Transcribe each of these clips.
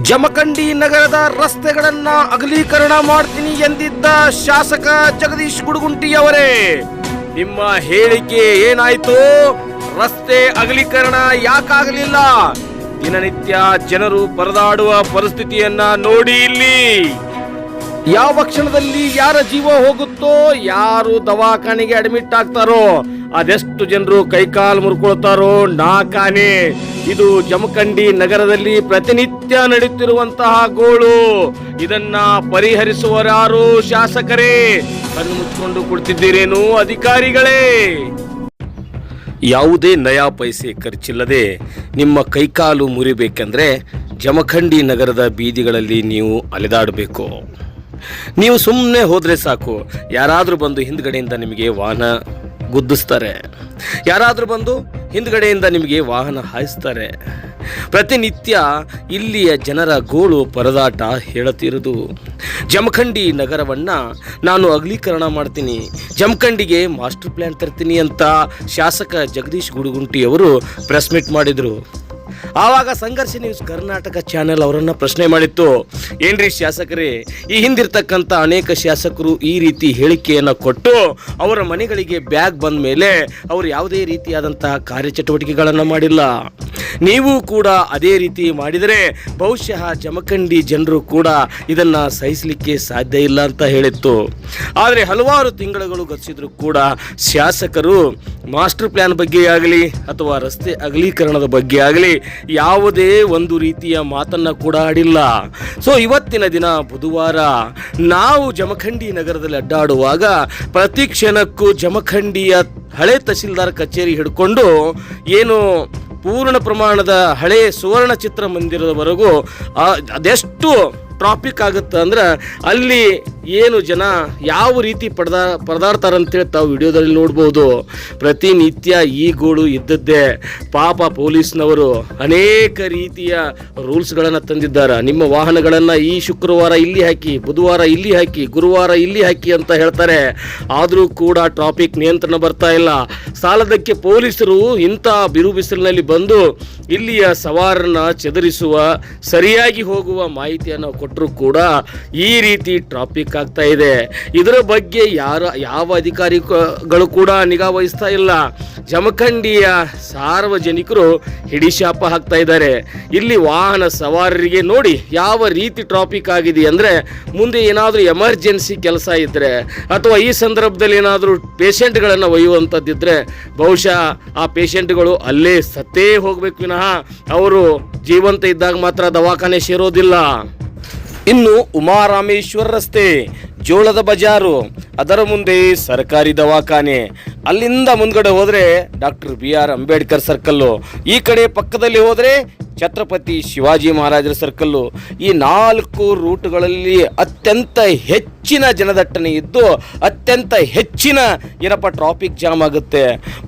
ಜಮಖಂಡಿ ನಗರದ ರಸ್ತೆಗಳನ್ನ ಅಗಲೀಕರಣ ಮಾಡ್ತೀನಿ ಎಂದಿದ್ದ ಶಾಸಕ ಜಗದೀಶ್ ಗುಡುಗುಂಟಿಯವರೇ, ನಿಮ್ಮ ಹೇಳಿಕೆ ಏನಾಯ್ತು? ರಸ್ತೆ ಅಗಲೀಕರಣ ಯಾಕಾಗಲಿಲ್ಲ? ದಿನನಿತ್ಯ ಜನರು ಪರದಾಡುವ ಪರಿಸ್ಥಿತಿಯನ್ನ ನೋಡಿ. ಇಲ್ಲಿ ಯಾವ ಕ್ಷಣದಲ್ಲಿ ಯಾರ ಜೀವ ಹೋಗುತ್ತೋ, ಯಾರು ದವಾಖಾನೆಗೆ ಅಡ್ಮಿಟ್ ಆಗ್ತಾರೋ, ಅದೆಷ್ಟು ಜನರು ಕೈಕಾಲು ಮುರ್ಕೊಳ್ತಾರೋ ನಾಕಾನೆ. ಇದು ಜಮಖಂಡಿ ನಗರದಲ್ಲಿ ಪ್ರತಿನಿತ್ಯ ನಡೆಯುತ್ತಿರುವಂತಹ ಗೋಳು. ಇದನ್ನ ಪರಿಹರಿಸುವರಾರು? ಶಾಸಕರೇ, ಕಣ್ಣು ಮುಚ್ಚಿಕೊಂಡು ಕುಳಿತಿದ್ದೀರೇನು ಅಧಿಕಾರಿಗಳೇ? ಯಾವುದೇ ನಯಾ ಪೈಸೆ ಖರ್ಚಿಲ್ಲದೆ ನಿಮ್ಮ ಕೈಕಾಲು ಮುರಿಬೇಕೆಂದ್ರೆ ಜಮಖಂಡಿ ನಗರದ ಬೀದಿಗಳಲ್ಲಿ ನೀವು ಅಲೆದಾಡಬೇಕು. ನೀವು ಸುಮ್ಮನೆ ಹೋದರೆ ಸಾಕು, ಯಾರಾದರೂ ಬಂದು ಹಿಂದ್ಗಡೆಯಿಂದ ನಿಮಗೆ ವಾಹನ ಗುದ್ದಿಸ್ತಾರೆ, ಯಾರಾದರೂ ಬಂದು ಹಿಂದ್ಗಡೆಯಿಂದ ನಿಮಗೆ ವಾಹನ ಹಾಯಿಸ್ತಾರೆ. ಪ್ರತಿನಿತ್ಯ ಇಲ್ಲಿಯ ಜನರ ಗೋಳು ಪರದಾಟ ಹೇಳುತ್ತಿರುವುದು. ಜಮಖಂಡಿ ನಗರವನ್ನು ನಾನು ಅಗಲೀಕರಣ ಮಾಡ್ತೀನಿ, ಜಮಖಂಡಿಗೆ ಮಾಸ್ಟರ್ ಪ್ಲ್ಯಾನ್ ತರ್ತೀನಿ ಅಂತ ಶಾಸಕ ಜಗದೀಶ್ ಗುಡುಗುಂಟಿಯವರು ಪ್ರೆಸ್ ಮೀಟ್ ಮಾಡಿದರು. ಆವಾಗ ಸಂಘರ್ಷ ನ್ಯೂಸ್ ಕರ್ನಾಟಕ ಚಾನೆಲ್ ಅವರನ್ನು ಪ್ರಶ್ನೆ ಮಾಡಿತ್ತು, ಏನ್ರಿ ಶಾಸಕರೇ, ಈ ಹಿಂದಿರ್ತಕ್ಕಂಥ ಅನೇಕ ಶಾಸಕರು ಈ ರೀತಿ ಹೇಳಿಕೆಯನ್ನು ಕೊಟ್ಟು ಅವರ ಮನೆಗಳಿಗೆ ಬ್ಯಾಗ್ ಬಂದ ಮೇಲೆ ಅವರು ಯಾವುದೇ ರೀತಿಯಾದಂತಹ ಕಾರ್ಯಚಟುವಟಿಕೆಗಳನ್ನು ಮಾಡಿಲ್ಲ. ನೀವು ಕೂಡ ಅದೇ ರೀತಿ ಮಾಡಿದರೆ ಬಹುಶಃ ಜಮಖಂಡಿ ಜನರು ಕೂಡ ಇದನ್ನು ಸಹಿಸಲಿಕ್ಕೆ ಸಾಧ್ಯ ಇಲ್ಲ ಅಂತ ಹೇಳಿತ್ತು. ಆದರೆ ಹಲವಾರು ತಿಂಗಳುಗಳು ಗತಿಸಿದ್ರು ಕೂಡ ಶಾಸಕರು ಮಾಸ್ಟರ್ ಪ್ಲ್ಯಾನ್ ಬಗ್ಗೆ ಆಗಲಿ ಅಥವಾ ರಸ್ತೆ ಅಗಲೀಕರಣದ ಬಗ್ಗೆ ಆಗಲಿ ಯಾವುದೇ ಒಂದು ರೀತಿಯ ಮಾತನ್ನು ಕೂಡ ಆಡಿಲ್ಲ. ಸೊ ಇವತ್ತಿನ ದಿನ ಬುಧವಾರ ನಾವು ಜಮಖಂಡಿ ನಗರದಲ್ಲಿ ಅಡ್ಡಾಡುವಾಗ ಪ್ರತಿ ಕ್ಷಣಕ್ಕೂ ಜಮಖಂಡಿಯ ಹಳೆ ತಹಸೀಲ್ದಾರ್ ಕಚೇರಿ ಹಿಡ್ಕೊಂಡು ಏನು ಪೂರ್ಣ ಪ್ರಮಾಣದ ಹಳೆ ಸುವರ್ಣ ಚಿತ್ರಮಂದಿರದವರೆಗೂ ಅದೆಷ್ಟು ಟ್ರಾಫಿಕ್ ಆಗುತ್ತೆ ಅಂದ್ರೆ ಅಲ್ಲಿ ಏನು ಜನ ಯಾವ ರೀತಿ ಪರದಾಡ್ತಾರಂತೇಳಿ ತಾವು ವಿಡಿಯೋದಲ್ಲಿ ನೋಡ್ಬೋದು. ಪ್ರತಿನಿತ್ಯ ಈ ಗೋಳು ಇದ್ದದ್ದೇ. ಪಾಪ ಪೊಲೀಸ್ನವರು ಅನೇಕ ರೀತಿಯ ರೂಲ್ಸ್ಗಳನ್ನು ತಂದಿದ್ದಾರೆ. ನಿಮ್ಮ ವಾಹನಗಳನ್ನು ಈ ಶುಕ್ರವಾರ ಇಲ್ಲಿ ಹಾಕಿ, ಬುಧವಾರ ಇಲ್ಲಿ ಹಾಕಿ, ಗುರುವಾರ ಇಲ್ಲಿ ಹಾಕಿ ಅಂತ ಹೇಳ್ತಾರೆ. ಆದರೂ ಕೂಡ ಟ್ರಾಫಿಕ್ ನಿಯಂತ್ರಣ ಬರ್ತಾ ಇಲ್ಲ. ಸಾಲದಕ್ಕೆ ಪೊಲೀಸರು ಇಂಥ ಬಿರು ಬಿಸಿಲಿನಲ್ಲಿ ಬಂದು ಇಲ್ಲಿಯ ಸವಾರನ್ನ ಚದುರಿಸುವ, ಸರಿಯಾಗಿ ಹೋಗುವ ಮಾಹಿತಿಯನ್ನು ಕೊಟ್ಟರೂ ಕೂಡ ಈ ರೀತಿ ಟ್ರಾಫಿಕ್ ಆಗ್ತಾ ಇದೆ. ಇದರ ಬಗ್ಗೆ ಯಾವ ಅಧಿಕಾರಿಗಳು ಕೂಡ ನಿಗಾ ವಹಿಸ್ತಾ ಇಲ್ಲ. ಜಮಖಂಡಿಯ ಸಾರ್ವಜನಿಕರು ಹಿಡಿಶಾಪ ಹಾಕ್ತಾ ಇದ್ದಾರೆ. ಇಲ್ಲಿ ವಾಹನ ಸವಾರರಿಗೆ ನೋಡಿ ಯಾವ ರೀತಿ ಟ್ರಾಫಿಕ್ ಆಗಿದೆ ಅಂದರೆ, ಮುಂದೆ ಏನಾದರೂ ಎಮರ್ಜೆನ್ಸಿ ಕೆಲಸ ಇದ್ದರೆ ಅಥವಾ ಈ ಸಂದರ್ಭದಲ್ಲಿ ಏನಾದರೂ ಪೇಷಂಟ್ಗಳನ್ನು ಒಯ್ಯುವಂಥದ್ದಿದ್ದರೆ ಬಹುಶಃ ಆ ಪೇಷಂಟ್ಗಳು ಅಲ್ಲೇ ಸತ್ತೇ ಹೋಗಬೇಕು ವಿನಃ ಅವರು ಜೀವಂತ ಇದ್ದಾಗ ಮಾತ್ರ ದವಾಖಾನೆ ಸೇರೋದಿಲ್ಲ. ಇನ್ನು ಉಮಾರಾಮೇಶ್ವರ ರಸ್ತೆ, ಜೋಳದ ಬಜಾರು, ಅದರ ಮುಂದೆ ಸರ್ಕಾರಿ ದವಾಖಾನೆ, ಅಲ್ಲಿಂದ ಮುಂದ್ಗಡೆ ಹೋದರೆ ಡಾಕ್ಟರ್ BR ಅಂಬೇಡ್ಕರ್ ಸರ್ಕಲ್ಲು, ಈ ಕಡೆ ಪಕ್ಕದಲ್ಲಿ ಹೋದರೆ ಛತ್ರಪತಿ ಶಿವಾಜಿ ಮಹಾರಾಜರ ಸರ್ಕಲ್ಲು. ಈ 4 ರೂಟ್ಗಳಲ್ಲಿ ಅತ್ಯಂತ ಹೆಚ್ಚಿನ ಜನದಟ್ಟಣೆ ಇದ್ದು ಅತ್ಯಂತ ಹೆಚ್ಚಿನ ಏನಪ್ಪ ಟ್ರಾಫಿಕ್ ಜಾಮ್ ಆಗುತ್ತೆ.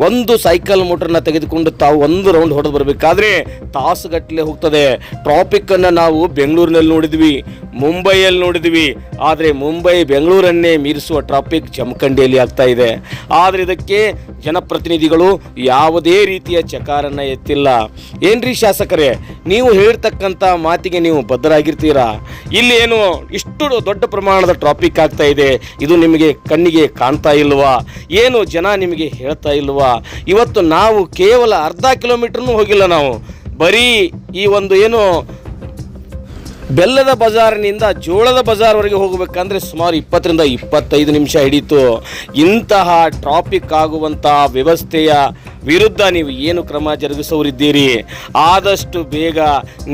ಒಂದು ಸೈಕಲ್ ಮೋಟರ್ನ ತೆಗೆದುಕೊಂಡು ತಾವು ಒಂದು ರೌಂಡ್ ಹೊಡೆದು ಬರಬೇಕಾದ್ರೆ ತಾಸುಗಟ್ಟಲೆ ಹೋಗ್ತದೆ. ಟ್ರಾಫಿಕ್ಕನ್ನು ನಾವು ಬೆಂಗಳೂರಿನಲ್ಲಿ ನೋಡಿದ್ವಿ, ಮುಂಬೈಯಲ್ಲಿ ನೋಡಿದ್ವಿ. ಆದರೆ ಮುಂಬೈ ಬೆಂಗಳೂರನ್ನೇ ಮೀರಿಸುವ ಟ್ರಾಫಿಕ್ ಜಮಖಂಡಿಯಲ್ಲಿ ಆಗ್ತಾ ಇದೆ. ಆದರೆ ಇದಕ್ಕೆ ಜನಪ್ರತಿನಿಧಿಗಳು ಯಾವುದೇ ರೀತಿಯ ಚಕಾರನ್ನು ಎತ್ತಿಲ್ಲ. ಏನ್ರಿ ಶಾಸಕರೇ, ನೀವು ಹೇಳ್ತಕ್ಕಂಥ ಮಾತಿಗೆ ನೀವು ಬದ್ಧರಾಗಿರ್ತೀರಾ? ಇಲ್ಲಿ ಏನು ಇಷ್ಟು ದೊಡ್ಡ ಪ್ರಮಾಣದ ಟ್ರಾಫಿಕ್ ಆಗ್ತಾ ಇದೆ, ಇದು ನಿಮಗೆ ಕಣ್ಣಿಗೆ ಕಾಣ್ತಾ ಇಲ್ವಾ? ಏನು ಜನ ನಿಮಗೆ ಹೇಳ್ತಾ ಇಲ್ವಾ? ಇವತ್ತು ನಾವು ಕೇವಲ ಅರ್ಧ ಕಿಲೋಮೀಟರ್ನೂ ಹೋಗಿಲ್ಲ, ನಾವು ಬರೀ ಈ ಒಂದು ಏನು ಬೆಲ್ಲದ ಬಜಾರ್ನಿಂದ ಜೋಳದ ಬಜಾರ್ವರೆಗೆ ಹೋಗಬೇಕಂದ್ರೆ ಸುಮಾರು 20ರಿಂದ 25 ನಿಮಿಷ ಹಿಡಿತು. ಇಂತಹ ಟ್ರಾಫಿಕ್ ಆಗುವಂಥ ವ್ಯವಸ್ಥೆಯ ವಿರುದ್ಧ ನೀವು ಏನು ಕ್ರಮ ಜರುಗಿಸೋರಿದ್ದೀರಿ? ಆದಷ್ಟು ಬೇಗ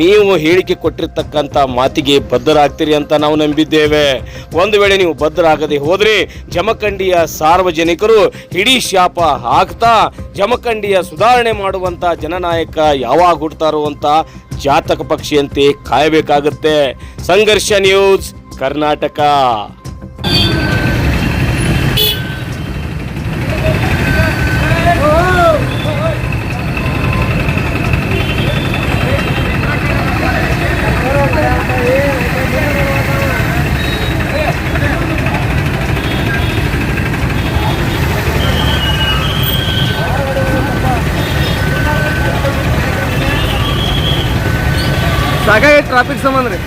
ನೀವು ಹೇಳಿಕೆ ಕೊಟ್ಟಿರ್ತಕ್ಕಂಥ ಮಾತಿಗೆ ಬದ್ಧರಾಗ್ತೀರಿ ಅಂತ ನಾವು ನಂಬಿದ್ದೇವೆ. ಒಂದು ವೇಳೆ ನೀವು ಬದ್ಧರಾಗದೆ ಹೋದರೆ ಜಮಖಂಡಿಯ ಸಾರ್ವಜನಿಕರು ಹಿಡೀ ಶಾಪ ಹಾಕ್ತಾ ಜಮಖಂಡಿಯ ಸುಧಾರಣೆ ಮಾಡುವಂಥ ಜನನಾಯಕ ಯಾವಾಗ ಹುಡ್ತಾರೋ ಅಂತ ಜಾತಕ ಪಕ್ಷಿಯಂತೆ ಕಾಯಬೇಕಾಗುತ್ತೆ. ಸಂಘರ್ಷ ನ್ಯೂಸ್ ಕರ್ನಾಟಕ. ಸಾಕಾಗೈತೆ ಟ್ರಾಫಿಕ್ ಸಂಬಂಧ ರೀ.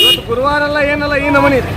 ಇವತ್ತು ಗುರುವಾರ ಅಲ್ಲ ಏನಲ್ಲ ಈ ನಮೂನಿ ರೀ.